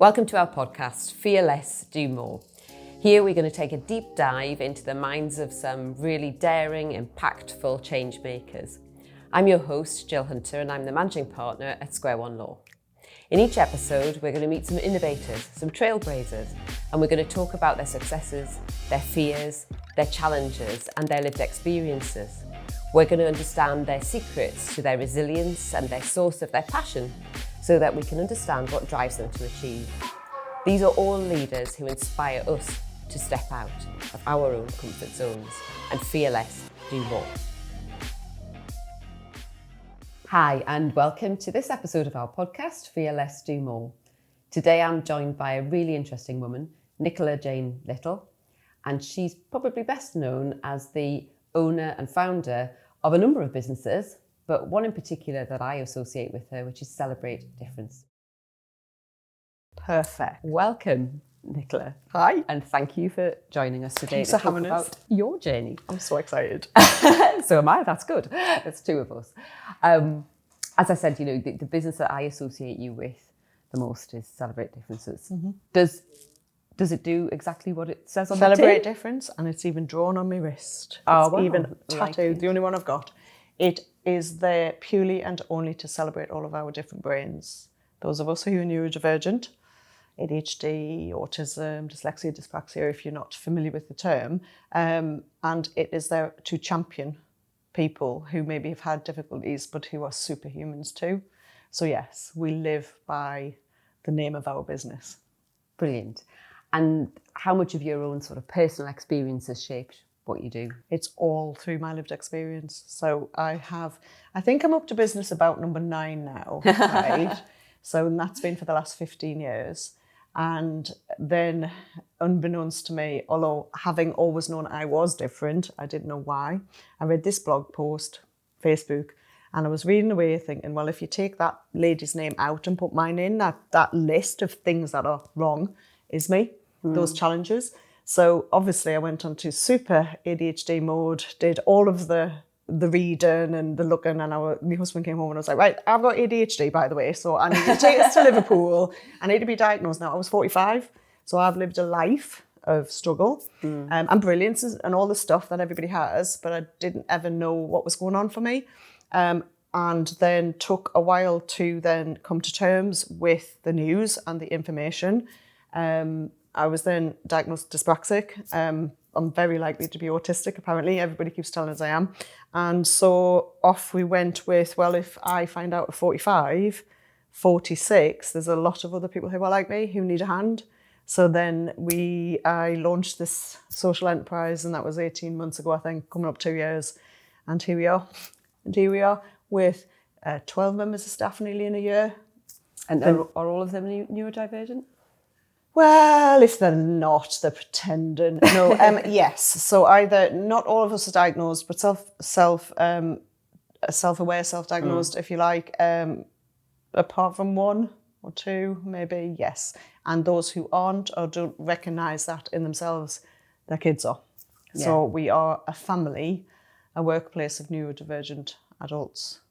Welcome to our podcast, Fear Less, Do More. Here we're going to take a deep dive into the minds of some really daring, impactful change makers. I'm your host, Gill Hunter, and I'm the managing partner at Square One Law. In each episode, we're going to meet some innovators, some trailblazers, and we're going to talk about their successes, their fears, their challenges, and their lived experiences. We're going to understand their secrets to their resilience and their source of their passion, so that we can understand what drives them to achieve. These are all leaders who inspire us to step out of our own comfort zones and fear less, do more. Hi, and welcome to this episode of our podcast, Fear Less, Do More. Today I'm joined by a really interesting woman, Nicola Jayne Little, and she's probably best known as the owner and founder of a number of businesses, but one in particular that I associate with her, which is Celebrate Difference. Perfect. Welcome, Nicola. Hi. And thank you for joining us today Thanks to for talk having us. about your journey. I'm so excited. So am I, that's good. There's two of us. As I said, the business that I associate you with the most is Celebrate Differences. Mm-hmm. Does it do exactly what it says on the tin? Celebrate Difference, and it's even drawn on my wrist. It's even tattooed, the only one I've got. It is there purely and only to celebrate all of our different brains. Those of us who are neurodivergent, ADHD, autism, dyslexia, dyspraxia, if you're not familiar with the term, and it is there to champion people who maybe have had difficulties but who are superhumans too. So yes, we live by the name of our business. Brilliant. And how much of your own sort of personal experience has shaped what you do? It's all through my lived experience. So I think I'm up to business about number 9 now, right? So that's been for the last 15 years. And then, unbeknownst to me, although having always known I was different, I didn't know why, I read this blog post, Facebook, and I was reading away thinking, well, if you take that lady's name out and put mine in, that list of things that are wrong is me, those challenges. So obviously I went on to super ADHD mode, did all of the reading and the looking, and my husband came home and I was like, right, I've got ADHD, by the way, so I need to take this to Liverpool. I need to be diagnosed now. I was 45, so I've lived a life of struggle and brilliance and all the stuff that everybody has, but I didn't ever know what was going on for me. And then took a while to then come to terms with the news and the information. I was then diagnosed dyspraxic. I'm very likely to be autistic, apparently. Everybody keeps telling us I am. And so off we went with, well, if I find out at 45, 46, there's a lot of other people who are like me who need a hand. So then I launched this social enterprise, and that was 18 months ago, I think, coming up 2 years. And here we are. And here we are with 12 members of staff nearly in a year. And are all of them neurodivergent? Well, if they're not, they're pretending. No, yes. So either not all of us are diagnosed, but self-aware, self-diagnosed, if you like. Apart from 1 or 2, maybe, yes. And those who aren't or don't recognise that in themselves, their kids are. Yeah. So we are a family, a workplace of neurodivergent adults,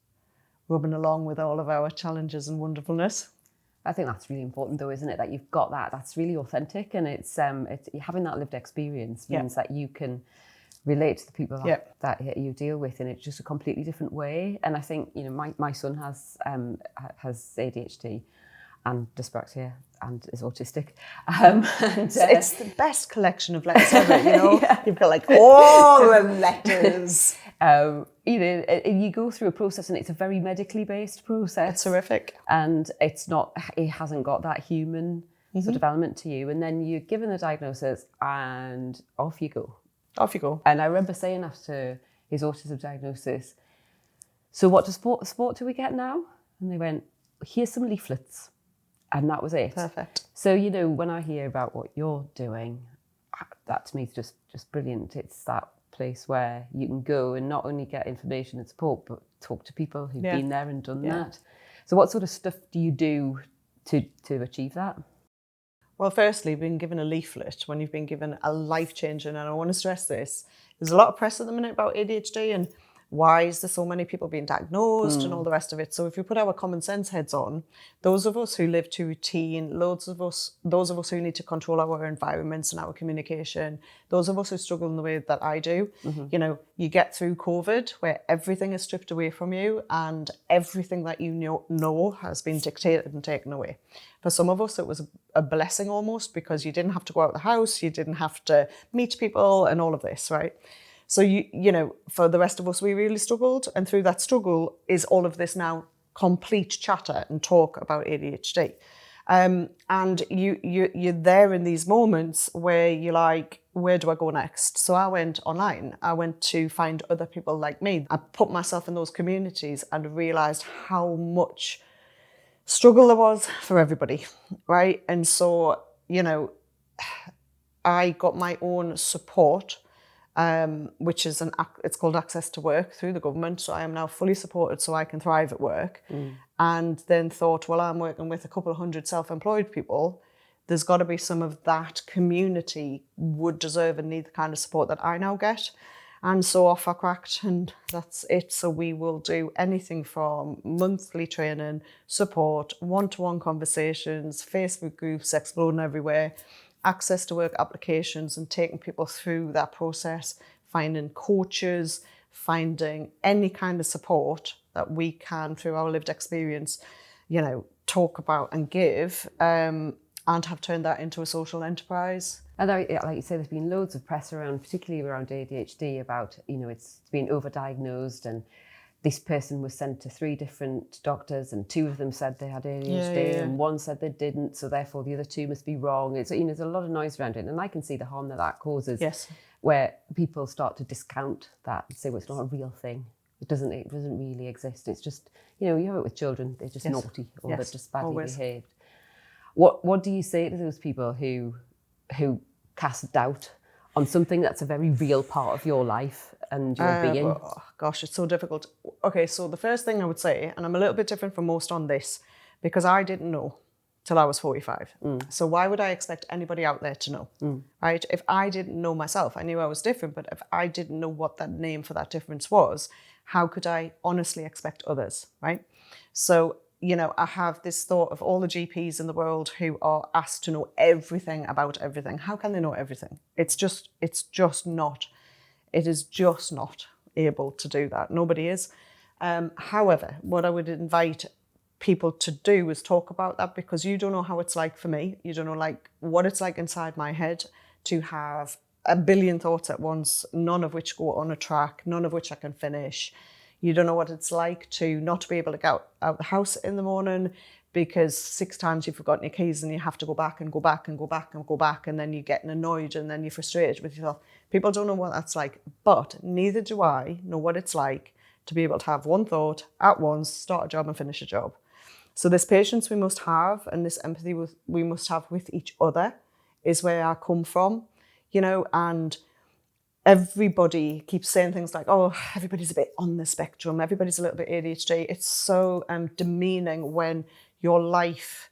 rubbing along with all of our challenges and wonderfulness. I think that's really important, though, isn't it? That you've got that. That's really authentic, and it's having that lived experience means that you can relate to the people that you deal with in just a completely different way. And I think my son has ADHD and dyspraxia and is autistic. It's the best collection of letters ever. You've got like all the letters. You go through a process, and it's a very medically based process. It's horrific. And it hasn't got that human sort of element to you. And then you're given the diagnosis and off you go. Off you go. And I remember saying after his autism diagnosis, so what sport do we get now? And they went, here's some leaflets. And that was it. Perfect. So, when I hear about what you're doing, that to me is just brilliant. It's that place where you can go and not only get information and support, but talk to people who've been there and done that. So what sort of stuff do you do to achieve that? Well, firstly, being given a leaflet when you've been given a life-changing, and I want to stress this, there's a lot of press at the minute about ADHD, and Why is there so many people being diagnosed and all the rest of it? So if we put our common sense heads on, those of us who live to routine, those of us who need to control our environments and our communication, those of us who struggle in the way that I do, you know, you get through COVID where everything is stripped away from you and everything that you know has been dictated and taken away. For some of us, it was a blessing almost, because you didn't have to go out of the house, you didn't have to meet people and all of this, right? So, you know, for the rest of us, we really struggled. And through that struggle is all of this now complete chatter and talk about ADHD. And you're there in these moments where you're like, where do I go next? So I went online. I went to find other people like me. I put myself in those communities and realised how much struggle there was for everybody, right? And so, you know, I got my own support, which is it's called Access to Work through the government. So I am now fully supported so I can thrive at work. And then thought, well, I'm working with a couple of hundred self-employed people. There's got to be some of that community would deserve and need the kind of support that I now get. And so off I cracked, and that's it. So we will do anything from monthly training, support, one-to-one conversations, Facebook groups exploding everywhere, access to work applications and taking people through that process, finding coaches, finding any kind of support that we can through our lived experience, you know, talk about and give, and have turned that into a social enterprise. And like you say, there's been loads of press around, particularly around ADHD, about, you know, it's been overdiagnosed, and this person was sent to 3 different doctors and 2 of them said they had ADHD and 1 said they didn't, so therefore the other 2 must be wrong. It's, you know, there's a lot of noise around it, and I can see the harm that causes. Yes. Where people start to discount that and say, well, it's not a real thing. It doesn't really exist. It's just, you know, you have it with children, they're just naughty or they're just badly behaved. What do you say to those people who cast doubt on something that's a very real part of your life and your being? Oh, gosh, it's so difficult. Okay, so the first thing I would say, and I'm a little bit different from most on this, because I didn't know till I was 45. So why would I expect anybody out there to know, right? If I didn't know myself, I knew I was different, but if I didn't know what that name for that difference was, how could I honestly expect others, right? So, you know, I have this thought of all the GPs in the world who are asked to know everything about everything. How can they know everything? It is just not able to do that. Nobody is. However, what I would invite people to do is talk about that, because you don't know how it's like for me. You don't know like what it's like inside my head to have a billion thoughts at once, none of which go on a track, none of which I can finish. You don't know what it's like to not be able to get out the house in the morning because 6 times you've forgotten your keys and you have to go back and go back and go back and go back, and then you're getting annoyed and then you're frustrated with yourself. People don't know what that's like, but neither do I know what it's like to be able to have one thought at once, start a job and finish a job. So this patience we must have and this empathy we must have with each other is where I come from, you know, and everybody keeps saying things like, oh, everybody's a bit on the spectrum, everybody's a little bit ADHD. It's so demeaning when your life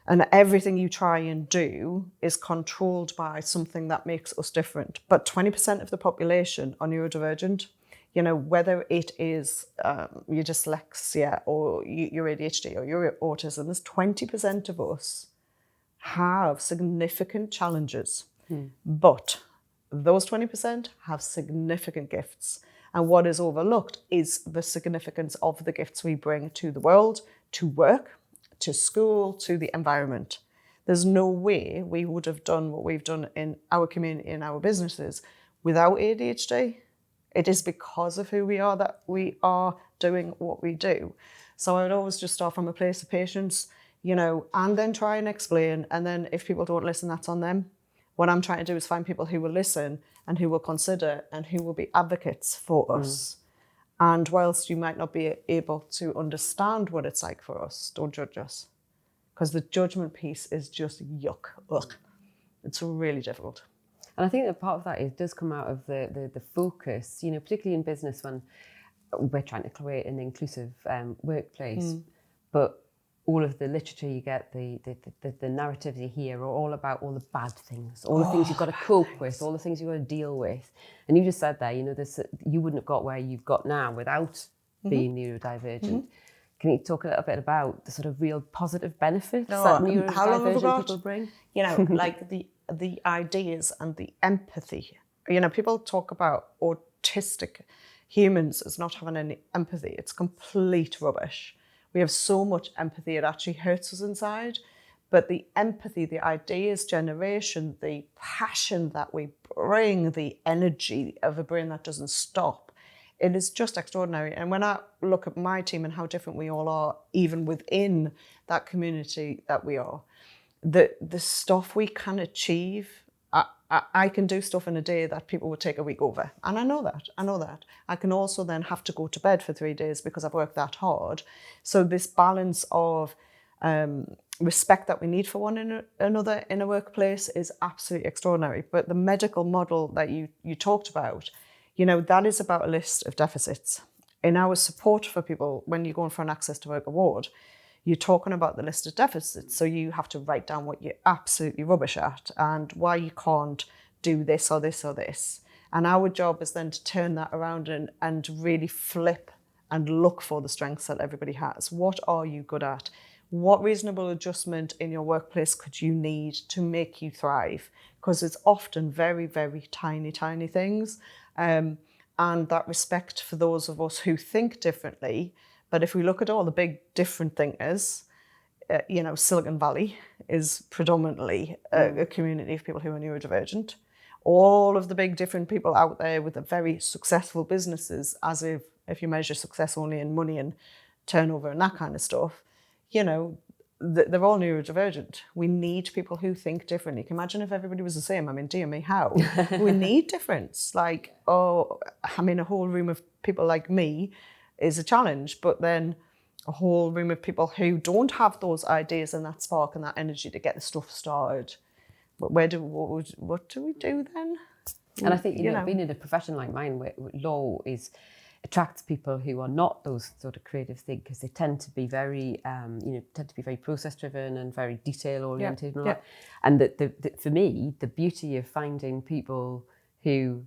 and everything you try and do is controlled by something that makes us different. But 20% of the population are neurodivergent. You know, whether it is your dyslexia or your ADHD or your autism, there's 20% of us have significant challenges. But those 20% have significant gifts. And what is overlooked is the significance of the gifts we bring to the world, to work, to school, to the environment. There's no way we would have done what we've done in our community, in our businesses, without ADHD. It is because of who we are that we are doing what we do. So I would always just start from a place of patience, you know, and then try and explain. And then if people don't listen, that's on them. What I'm trying to do is find people who will listen and who will consider and who will be advocates for us. And whilst you might not be able to understand what it's like for us, don't judge us. Because the judgment piece is just yuck. Ugh. It's really difficult. And I think that part of that it does come out of the focus, you know, particularly in business when we're trying to create an inclusive workplace. But all of the literature you get, the narratives you hear are all about all the bad things, all the things you've got to cope with, all the things you've got to deal with. And you just said there, you know, you wouldn't have got where you've got now without being neurodivergent. Can you talk a little bit about the sort of real positive benefits that neurodivergent people bring? You know, like the ideas and the empathy. You know, people talk about autistic humans as not having any empathy. It's complete rubbish. We have so much empathy, it actually hurts us inside. But the empathy, the ideas generation, the passion that we bring, the energy of a brain that doesn't stop, it is just extraordinary. And when I look at my team and how different we all are, even within that community that we are, the stuff we can achieve, I can do stuff in a day that people would take a week over. And I know that. I can also then have to go to bed for 3 days because I've worked that hard. So this balance of respect that we need for one another in a workplace is absolutely extraordinary. But the medical model that you talked about, you know, that is about a list of deficits. In our support for people, when you're going for an Access to Work award, you're talking about the list of deficits. So you have to write down what you're absolutely rubbish at and why you can't do this or this or this. And our job is then to turn that around and really flip and look for the strengths that everybody has. What are you good at? What reasonable adjustment in your workplace could you need to make you thrive? Because it's often very, very tiny, tiny things. And that respect for those of us who think differently. But if we look at all the big different thinkers, you know, Silicon Valley is predominantly a community of people who are neurodivergent. All of the big different people out there with the very successful businesses, as if you measure success only in money and turnover and that kind of stuff, you know, they're all neurodivergent. We need people who think differently. Can you imagine if everybody was the same? I mean, dear me, how? We need difference. Like, a whole room of people like me is a challenge, but then a whole room of people who don't have those ideas and that spark and that energy to get the stuff started. But what do we do then? And I think, you know, being in a profession like mine, where law attracts people who are not those sort of creative thinkers. They tend to be very, process driven and very detail oriented. And for me, the beauty of finding people who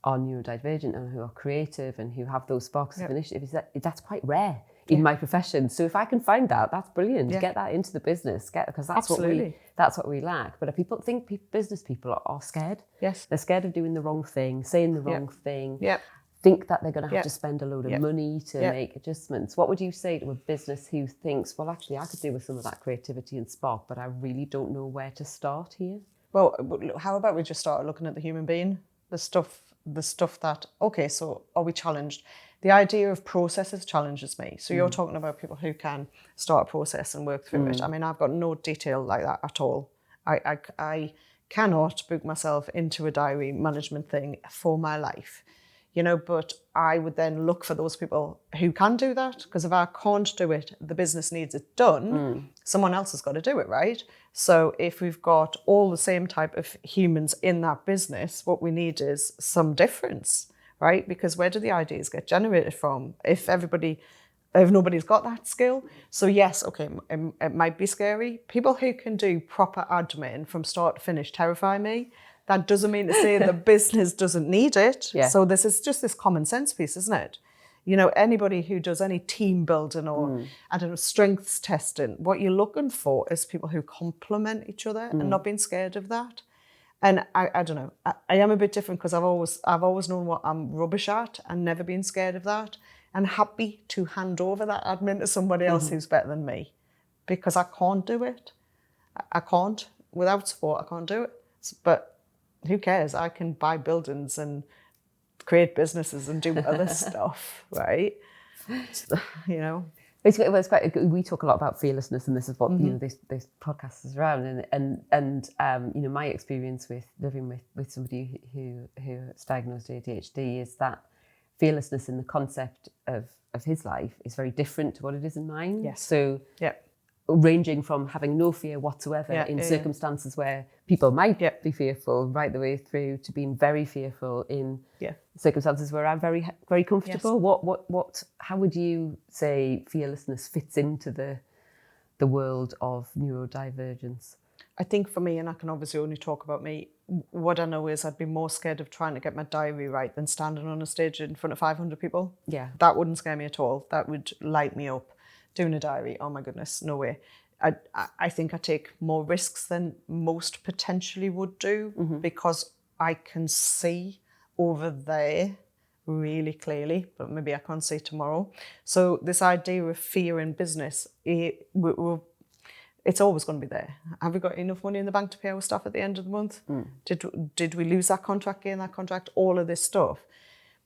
are neurodivergent and who are creative and who have those sparks of initiative is that's quite rare in my profession. So if I can find that, that's brilliant. Get that into the business, because that's what we lack. But people think business people are scared. Yes, they're scared of doing the wrong thing, saying the wrong thing. Think that they're going to have to spend a load of money to make adjustments. What would you say to a business who thinks, well, actually, I could do with some of that creativity and spark, but I really don't know where to start here? Well, how about we just start looking at the human being, the stuff that, okay, so are we challenged? The idea of processes challenges me. So you're talking about people who can start a process and work through it. I mean, I've got no detail like that at all. I cannot book myself into a diary management thing for my life, you know, but I would then look for those people who can do that, because if I can't do it, the business needs it done, someone else has got to do it, right? So if we've got all the same type of humans in that business, what we need is some difference, right? Because where do the ideas get generated from if nobody's got that skill? So yes, okay, it might be scary. People who can do proper admin from start to finish terrify me. That doesn't mean to say the business doesn't need it. So this is just this common sense piece, isn't it? You know, anybody who does any team building or, I don't know, strengths testing, what you're looking for is people who complement each other and not being scared of that. And I don't know, I am a bit different because I've always known what I'm rubbish at and never been scared of that, and happy to hand over that admin to somebody else who's better than me, because I can't do it. I can't. Without support, I can't do it. But who cares? I can buy buildings and create businesses and do other stuff, right? You know. It's quite. We talk a lot about fearlessness, and this is what you know this podcast is around. And you know, my experience with living with somebody who's diagnosed ADHD is that fearlessness in the concept of his life is very different to what it is in mine. Yes. So ranging from having no fear whatsoever in circumstances where people might be fearful, right the way through to being very fearful in circumstances where I'm very, very comfortable. How would you say fearlessness fits into the the world of neurodivergence? I think for me, and I can obviously only talk about me, what I know is I'd be more scared of trying to get my diary right than standing on a stage in front of 500 people. Yeah. That wouldn't scare me at all. That would light me up. Doing a diary, oh my goodness, no way. I think I take more risks than most potentially would do because I can see over there really clearly, but maybe I can't see tomorrow. So this idea of fear in business, it's always going to be there. Have we got enough money in the bank to pay our staff at the end of the month? Did we lose that contract, gain that contract? All of this stuff.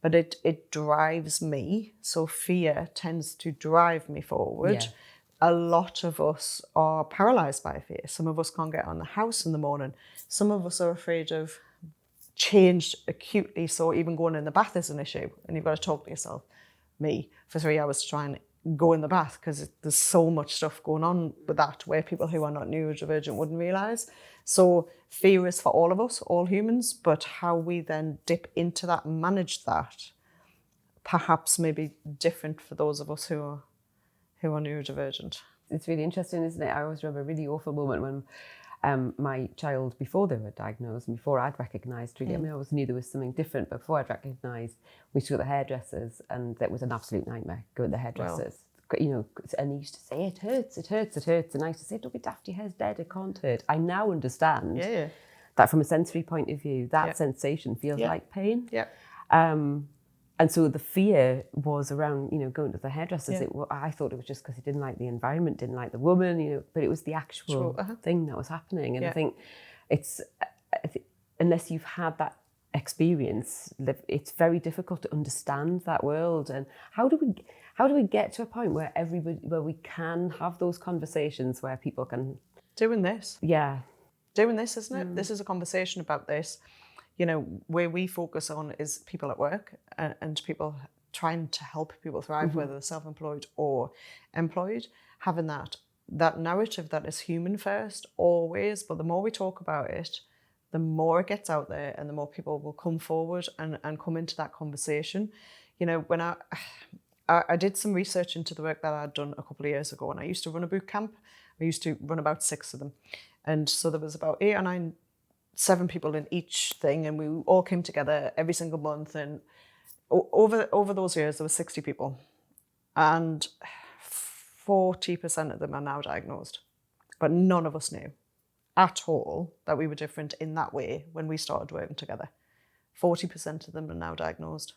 But it drives me. So fear tends to drive me forward. Yeah. A lot of us are paralysed by fear. Some of us can't get on the house in the morning. Some of us are afraid of change acutely. So even going in the bath is an issue. And you've got to talk to yourself, me, for 3 hours to try and go in the bath because there's so much stuff going on with that where people who are not neurodivergent wouldn't realise. So fear is for all of us, all humans, but how we then dip into that and manage that perhaps maybe different for those of us who are neurodivergent. It's really interesting, isn't it? I always remember a really awful moment when my child, before they were diagnosed and before I'd recognised really, I mean, I always knew there was something different, but before I'd recognised, we took the hairdressers and that was an absolute nightmare, going to the hairdressers. You know, and he used to say, it hurts. And I used to say, don't be daft, your hair's dead, it can't hurt. I now understand that from a sensory point of view, that sensation feels like pain. Yeah. And so the fear was around, you know, going to the hairdressers. I thought it was just because he didn't like the environment, didn't like the woman, you know, but it was the actual thing that was happening. And I think unless you've had that experience, it's very difficult to understand that world. And how do we get to a point where we can have those conversations where people can doing this, isn't it? This is a conversation about this. You know, where we focus on is people at work and people trying to help people thrive, whether they're self-employed or employed, having that narrative that is human first always. But the more we talk about it, the more it gets out there and the more people will come forward and come into that conversation. You know, when I did some research into the work that I'd done a couple of years ago, and I used to run a boot camp. I used to run about 6 of them. And so there was about 8 or 9, 7 people in each thing, and we all came together every single month. And over those years, there were 60 people. And 40% of them are now diagnosed. But none of us knew at all that we were different in that way when we started working together. 40% of them are now diagnosed.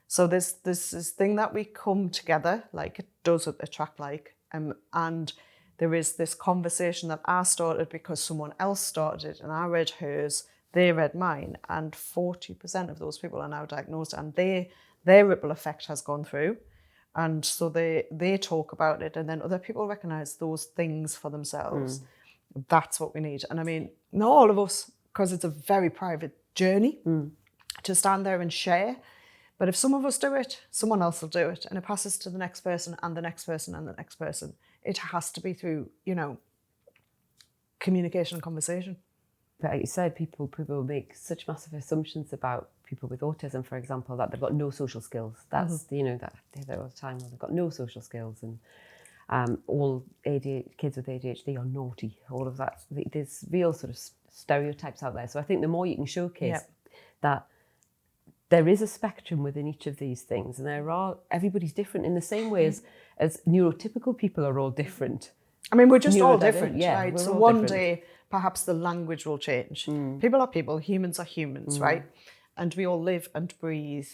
So there's this thing that we come together, like it does attract like, and there is this conversation that I started because someone else started it and I read hers, they read mine, and 40% of those people are now diagnosed and their ripple effect has gone through. And so they talk about it and then other people recognise those things for themselves. That's what we need. And I mean, not all of us, because it's a very private journey to stand there and share. But if some of us do it, someone else will do it. And it passes to the next person and the next person and the next person. It has to be through, you know, communication and conversation. But like you said, people make such massive assumptions about people with autism, for example, that they've got no social skills. That's, you know, that they hear that all the time, they've got no social skills. And all kids with ADHD are naughty, all of that. There's real sort of stereotypes out there. So I think the more you can showcase that there is a spectrum within each of these things, and everybody's different in the same way as neurotypical people are all different. I mean, we're just all different, right? So one different. day, perhaps the language will change. People are people, humans are humans, right? And we all live and breathe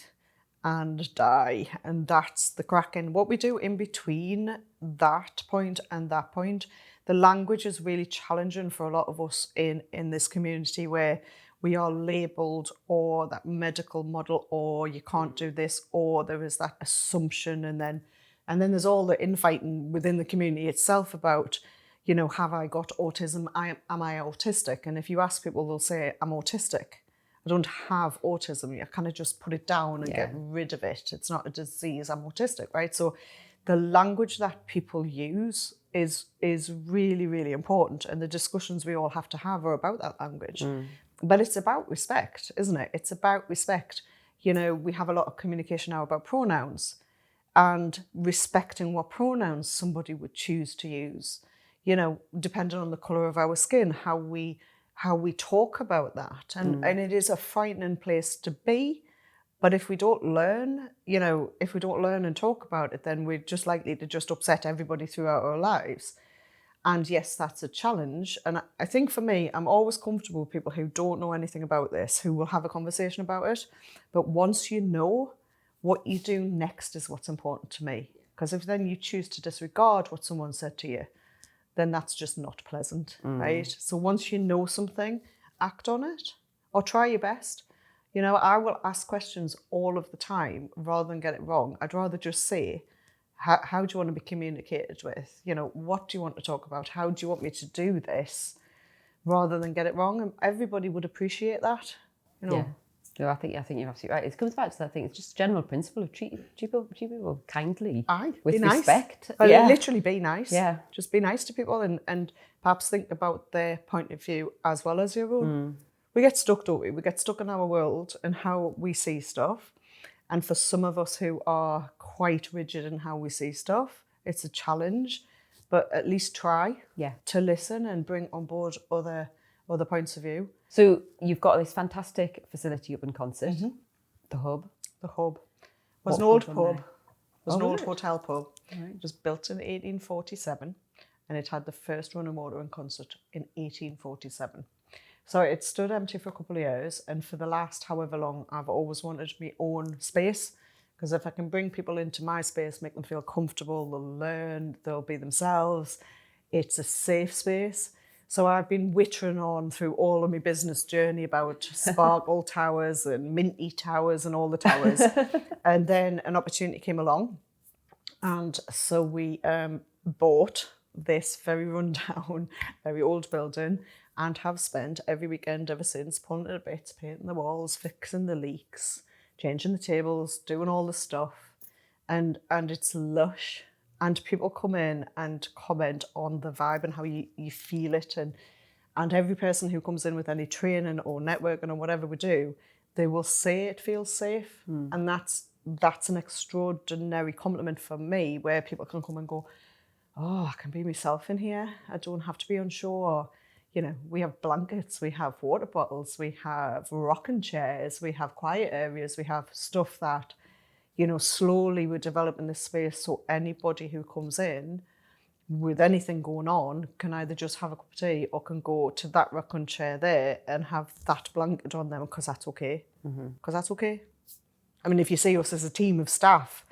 and die, and that's the crack. And what we do in between that point and that point, the language is really challenging for a lot of us in this community where we are labelled or that medical model or you can't do this or there is that assumption and then there's all the infighting within the community itself about, you know, have I got autism? Am I autistic? And if you ask people, they'll say, I'm autistic. I don't have autism. You kind of just put it down and get rid of it. It's not a disease. I'm autistic, right? So the language that people use is really, really important. And the discussions we all have to have are about that language. But it's about respect, isn't it? It's about respect. You know, we have a lot of communication now about pronouns and respecting what pronouns somebody would choose to use. you know, depending on the colour of our skin, how we talk about that. And it is a frightening place to be. But if we don't learn, you know, if we don't learn and talk about it, then we're just likely to just upset everybody throughout our lives. And yes, that's a challenge. And I think for me, I'm always comfortable with people who don't know anything about this, who will have a conversation about it. But once you know, what you do next is what's important to me. Because if then you choose to disregard what someone said to you, then that's just not pleasant, right? So once you know something, act on it or try your best. You know, I will ask questions all of the time rather than get it wrong. I'd rather just say, how do you want to be communicated with? You know, what do you want to talk about? How do you want me to do this? Rather than get it wrong. And everybody would appreciate that, you know. Yeah. No, I think you're absolutely right. It comes back to that. I think it's just general principle of treat people kindly, with be nice. Respect. Literally be nice. Yeah, just be nice to people and perhaps think about their point of view as well as your own. We get stuck, don't we? We get stuck in our world and how we see stuff. And for some of us who are quite rigid in how we see stuff, it's a challenge. But at least try to listen and bring on board other points of view. So you've got this fantastic facility up in Consett, the Hub. The Hub was an old pub. It was an old right. hotel pub. Right. It was built in 1847, and it had the first running water in Consett in 1847. So it stood empty for a couple of years, and for the last however long, I've always wanted my own space, because if I can bring people into my space, make them feel comfortable, they'll learn, they'll be themselves, it's a safe space. So I've been wittering on through all of my business journey about sparkle towers and minty towers and all the towers. And then an opportunity came along. And so we bought this very rundown, very old building and have spent every weekend ever since pulling it to bits, painting the walls, fixing the leaks, changing the tables, doing all the stuff. And it's lush. And people come in and comment on the vibe and how you feel it. And every person who comes in with any training or networking or whatever we do, they will say it feels safe. And that's an extraordinary compliment for me, where people can come and go, oh, I can be myself in here. I don't have to be unsure. You know, we have blankets, we have water bottles, we have rocking chairs, we have quiet areas, we have stuff that, you know, slowly we're developing this space so anybody who comes in with anything going on can either just have a cup of tea or can go to that rocking chair there and have that blanket on them, because that's okay. Because that's okay. I mean, if you see us as a team of staff,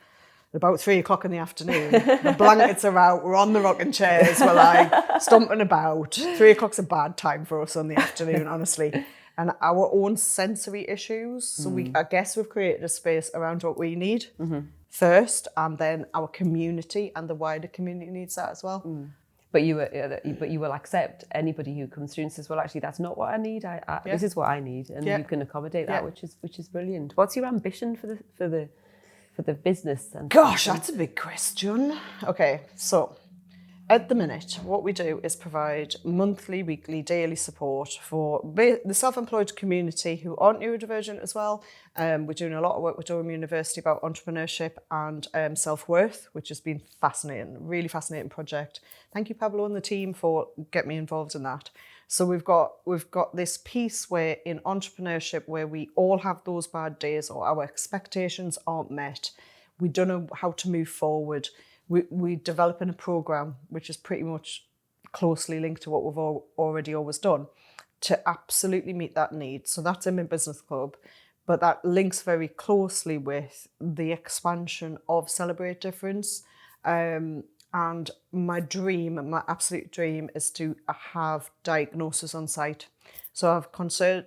at about 3 o'clock in the afternoon, the blankets are out, we're on the rocking chairs, we're like stomping about. 3 o'clock's a bad time for us on the afternoon, honestly. And our own sensory issues. So I guess we've created a space around what we need first, and then our community and the wider community needs that as well. But you will accept anybody who comes through and says, well, actually, that's not what I need. This is what I need, and you can accommodate that, which is brilliant. What's your ambition for the business? Gosh, that's a big question. Okay, so at the minute, what we do is provide monthly, weekly, daily support for the self-employed community who aren't neurodivergent as well. We're doing a lot of work with Durham University about entrepreneurship and self-worth, which has been fascinating, really fascinating project. Thank you, Pablo and the team, for getting me involved in that. So we've got this piece where in entrepreneurship, where we all have those bad days or our expectations aren't met, we don't know how to move forward. We're developing a program which is pretty much closely linked to what we've already always done to absolutely meet that need. So that's in my business club, but that links very closely with the expansion of Celebrate Difference. And my absolute dream is to have diagnosis on site. So I've converted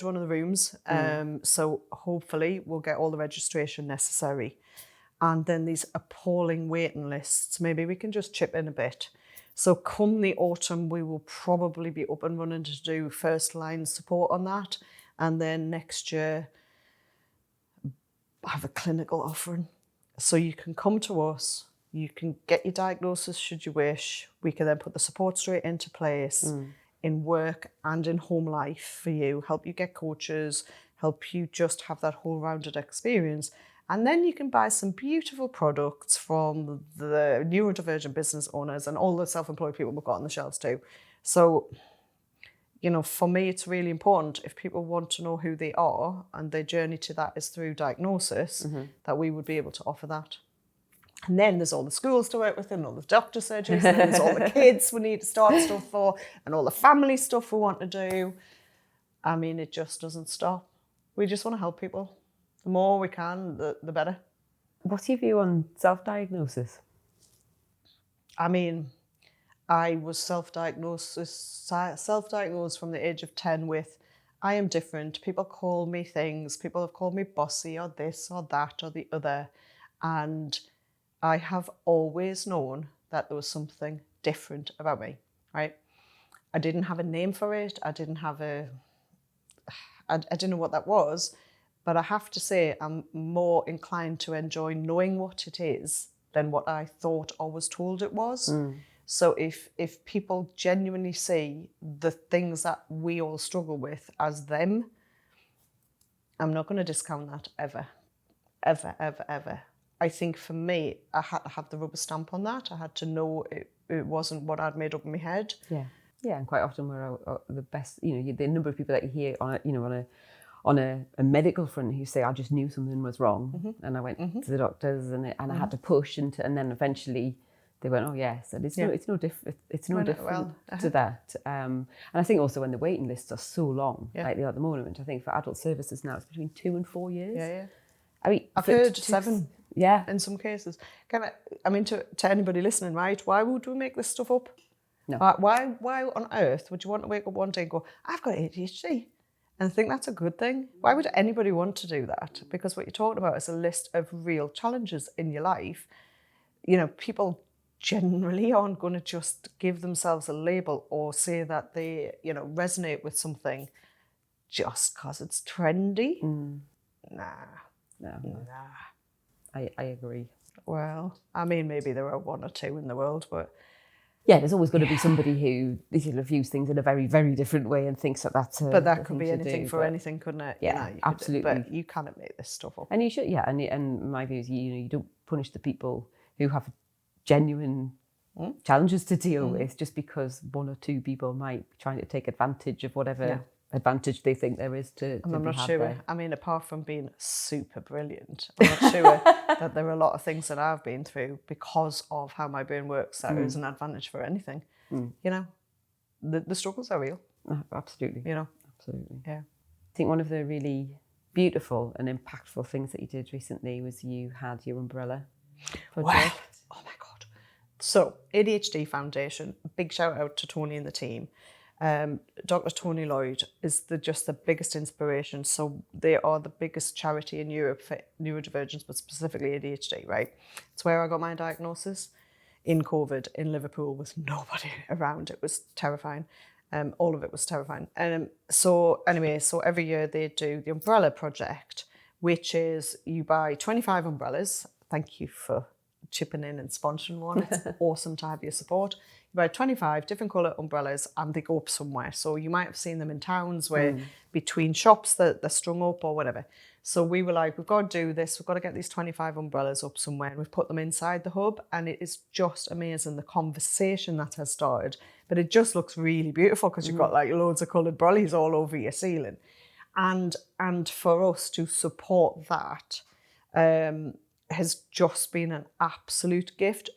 one of the rooms. So hopefully we'll get all the registration necessary. And then these appalling waiting lists, maybe we can just chip in a bit. So come the autumn, we will probably be up and running to do first line support on that. And then next year, have a clinical offering. So you can come to us, you can get your diagnosis should you wish. We can then put the support straight into place in work and in home life for you, help you get coaches, help you just have that whole rounded experience. And then you can buy some beautiful products from the neurodivergent business owners and all the self-employed people we've got on the shelves too. So, for me, it's really important if people want to know who they are and their journey to that is through diagnosis, that we would be able to offer that. And then there's all the schools to work with and all the doctor surgeries, and then there's all the kids we need to start stuff for and all the family stuff we want to do. I mean, it just doesn't stop. We just want to help people. The more we can, the better. What's your view on self-diagnosis? I mean, I was self-diagnosed from the age of 10 with, I am different. People call me things. People have called me bossy or this or that or the other. And I have always known that there was something different about me, right? I didn't have a name for it. I didn't know what that was. But I have to say, I'm more inclined to enjoy knowing what it is than what I thought or was told it was. So if people genuinely see the things that we all struggle with as them, I'm not going to discount that ever, ever, ever, ever. I think for me, I had to have the rubber stamp on that. I had to know it wasn't what I'd made up in my head. Yeah, and quite often we're the best. The number of people that you hear on a medical front who say, I just knew something was wrong, and I went to the doctors, and I had to push, and then eventually they went, oh yes, and it's no different. It's no different to that. And I think also when the waiting lists are so long, like they are at the moment, I think for adult services now it's between 2 and 4 years. Yeah. I mean, I've heard 7. Yeah. In some cases. To anybody listening, right? Why would we make this stuff up? No. Why on earth would you want to wake up one day and go, I've got ADHD? And think that's a good thing? Why would anybody want to do that? Because what you're talking about is a list of real challenges in your life. People generally aren't going to just give themselves a label or say that they, resonate with something just because it's trendy. Nah. I agree. Well, I mean, maybe there are 1 or 2 in the world, but... Yeah, there's always going to be somebody who views things in a very, very different way and thinks that that's But that could be anything for anything, couldn't it? Yeah, absolutely. But you cannot make this stuff up. And you should, and my view is, you don't punish the people who have genuine challenges to deal with just because 1 or 2 people might be trying to take advantage of whatever advantage they think there is to I'm not sure. there. I mean, apart from being super brilliant, I'm not sure that there are a lot of things that I've been through because of how my brain works that is an advantage for anything. The struggles are real. Absolutely. Absolutely. Yeah. I think one of the really beautiful and impactful things that you did recently was you had your umbrella project. Wow. Oh my God. So ADHD Foundation, big shout out to Tony and the team. Dr. Tony Lloyd is just the biggest inspiration. So they are the biggest charity in Europe for neurodivergence, but specifically ADHD, right? It's where I got my diagnosis in COVID in Liverpool with nobody around. It was terrifying. All of it was terrifying. So every year they do the Umbrella Project, which is you buy 25 umbrellas. Thank you for chipping in and sponsoring one. It's awesome to have your support. You buy 25 different colour umbrellas and they go up somewhere. So you might have seen them in towns where between shops they're strung up or whatever. So we were like, we've got to do this. We've got to get these 25 umbrellas up somewhere. And we've put them inside the hub and it is just amazing, the conversation that has started. But it just looks really beautiful because you've got like loads of coloured brollies all over your ceiling. And for us to support that has just been an absolute gift.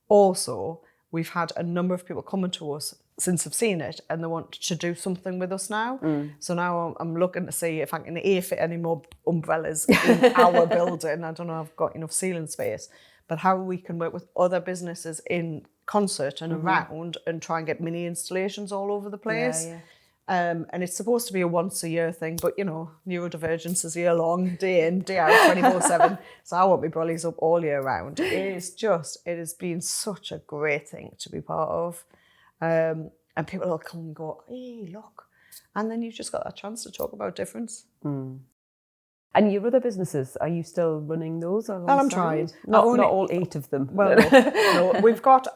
Also, we've had a number of people coming to us since they've seen it and they want to do something with us now. So now I'm looking to see if I can fit any more umbrellas in our building. I don't know if I've got enough ceiling space, but how we can work with other businesses in Consett and around and try and get mini installations all over the place. Yeah. And it's supposed to be a once a year thing, but neurodivergence is year long, day in, day out, 24/7. So I want my brollies up all year round. It has been such a great thing to be part of. And people will come and go, hey, look. And then you've just got that chance to talk about difference. And your other businesses, are you still running those? Well, I'm trying. Not all 8 of them. Well, no.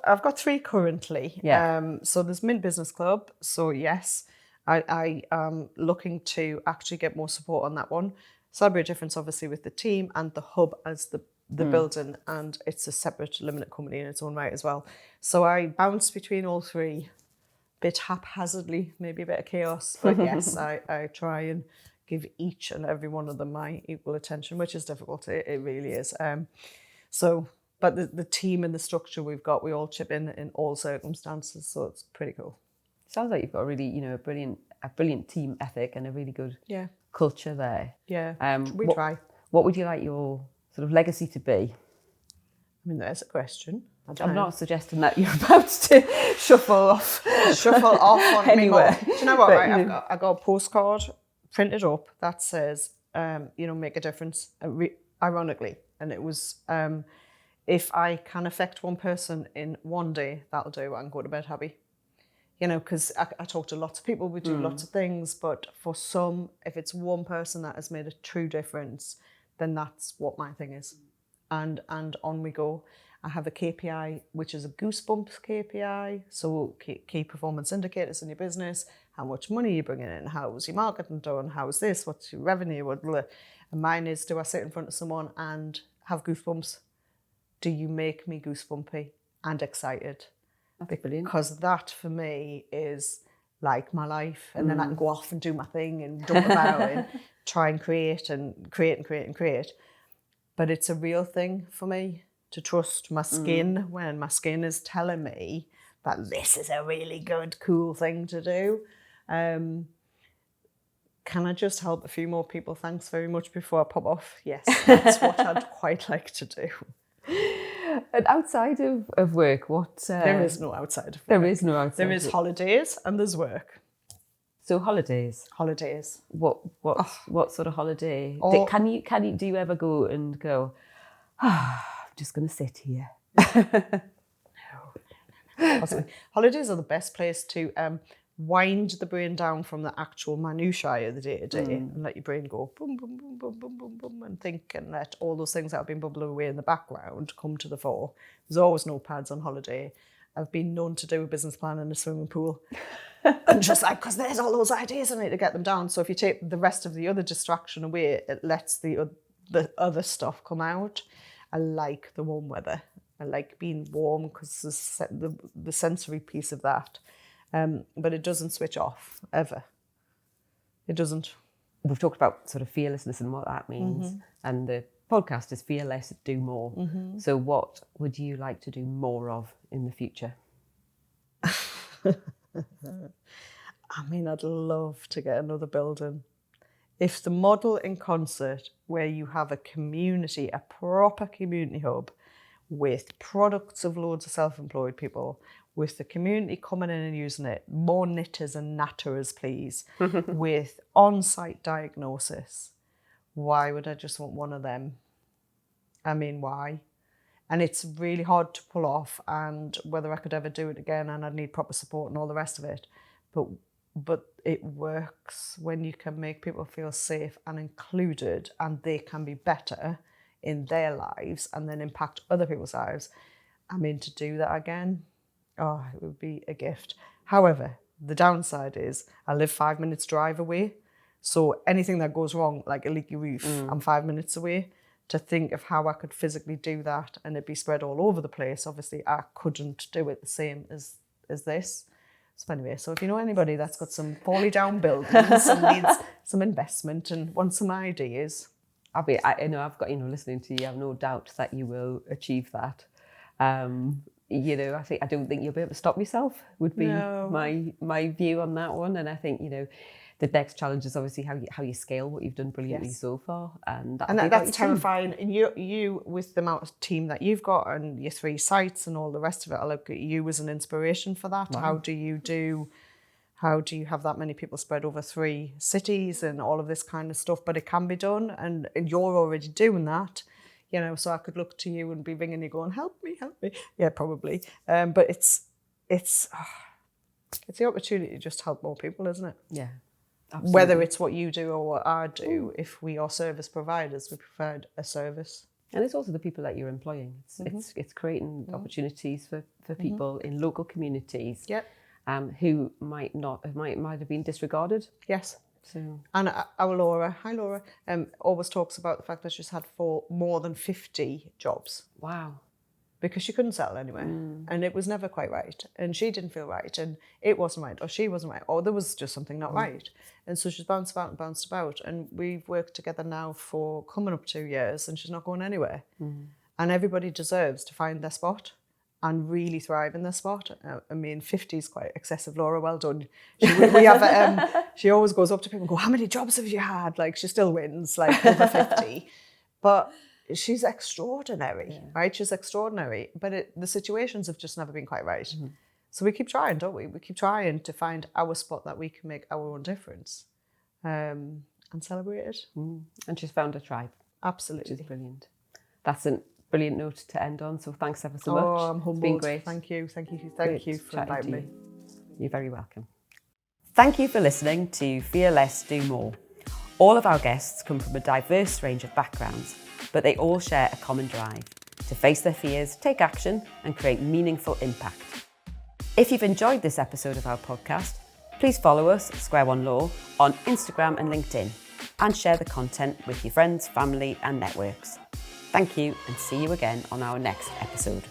I've got 3 currently. Yeah. So there's Mint Business Club. So yes, I am looking to actually get more support on that one. Celebrate Difference, obviously, with the team, and the hub as the building, and it's a separate limited company in its own right as well. So I bounce between all three, bit haphazardly, maybe a bit of chaos, but yes, I try and give each and every one of them my equal attention, which is difficult. It really is. But the team and the structure we've got, we all chip in all circumstances, so it's pretty cool. Sounds like you've got a really, a brilliant team ethic and a really good culture there. Yeah, we try. What would you like your sort of legacy to be? I mean, there's a question. I'm not suggesting that you're about to shuffle off on anywhere. Do you know what? I got a postcard printed up that says, make a difference, ironically. And it was, if I can affect one person in one day, that'll do. I can go to bed happy. Because I talk to lots of people, we do lots of things, but for some, if it's one person that has made a true difference, then that's what my thing is. And on we go. I have a KPI, which is a Goosebumps KPI. So key performance indicators in your business, how much money you're bringing in, how's your marketing done, how's this, what's your revenue, and mine is, do I sit in front of someone and have goosebumps? Do you make me goosebumpy and excited? That's brilliant. Because that for me is like my life, and then I can go off and do my thing and jump about and try and create. But it's a real thing for me to trust my skin when my skin is telling me that this is a really good, cool thing to do. Can I just help a few more people? Thanks very much before I pop off. Yes, that's what I'd quite like to do. And outside of work, what? There is no outside of work. There is no outside. There is holidays and there's work. So holidays. What sort of holiday? Do you ever go and go, I'm just going to sit here? No. Holidays are the best place to wind the brain down from the actual minutiae of the day-to-day and let your brain go boom, boom, boom, boom, boom, boom, boom, and think, and let all those things that have been bubbling away in the background come to the fore. There's always notepads on holiday. I've been known to do a business plan in a swimming pool. And just because there's all those ideas in it to get them down. So if you take the rest of the other distraction away, it lets the other stuff come out. I like the warm weather. I like being warm because the sensory piece of that. But it doesn't switch off, ever. It doesn't. We've talked about sort of fearlessness and what that means. And the podcast is Fear Less, Do More. So what would you like to do more of in the future? I mean, I'd love to get another building. If the model in Consett, where you have a community, a proper community hub, with products of loads of self-employed people, with the community coming in and using it, more knitters and natters, please, with on-site diagnosis. Why would I just want one of them? I mean, why? And it's really hard to pull off, and whether I could ever do it again, and I'd need proper support and all the rest of it. But it works when you can make people feel safe and included, and they can be better in their lives and then impact other people's lives. I mean, to do that again, it would be a gift. However, the downside is I live 5 minutes drive away. So anything that goes wrong, like a leaky roof, I'm 5 minutes away. To think of how I could physically do that and it'd be spread all over the place, obviously I couldn't do it the same as this. So anyway, so if you know anybody that's got some poorly down buildings and needs some investment and wants some ideas. I've got, listening to you, I have no doubt that you will achieve that. I don't think you'll be able to stop yourself, would be my view on that one. And I think, the next challenge is obviously how you scale what you've done brilliantly so far. And that's terrifying. And you, with the amount of team that you've got and your 3 sites and all the rest of it, I look at you as an inspiration for that. Wow. How do you have that many people spread over 3 cities and all of this kind of stuff? But it can be done, and you're already doing that. So I could look to you and be ringing you going, help me. Yeah, probably. But it's the opportunity to just help more people, isn't it? Yeah, absolutely. Whether it's what you do or what I do, if we are service providers, we provide a service. And it's also the people that you're employing. It's creating opportunities for people in local communities who might have been disregarded. Yes. So. And our Laura, hi Laura, always talks about the fact that she's had more than 50 jobs. Wow. Because she couldn't settle anywhere. And it was never quite right. And she didn't feel right. And it wasn't right. Or she wasn't right. Or there was just something not right. And so she's bounced about and bounced about. And we've worked together now for coming up 2 years and she's not going anywhere. And everybody deserves to find their spot and really thrive in their spot. I mean, 50 is quite excessive, Laura. Well done. She always goes up to people and go, how many jobs have you had? Like, she still wins, like, over 50. But she's extraordinary, right? She's extraordinary. But the situations have just never been quite right. So we keep trying, don't we? We keep trying to find our spot that we can make our own difference and celebrate it. And she's found a tribe. Absolutely. Which is brilliant. That's a brilliant note to end on. So thanks ever so much. Oh, I'm humbled. It's been great. Thank you for inviting me. You're very welcome. Thank you for listening to Fear Less, Do More. All of our guests come from a diverse range of backgrounds, but they all share a common drive to face their fears, take action, and create meaningful impact. If you've enjoyed this episode of our podcast, please follow us, Square One Law, on Instagram and LinkedIn, and share the content with your friends, family, and networks. Thank you, and see you again on our next episode.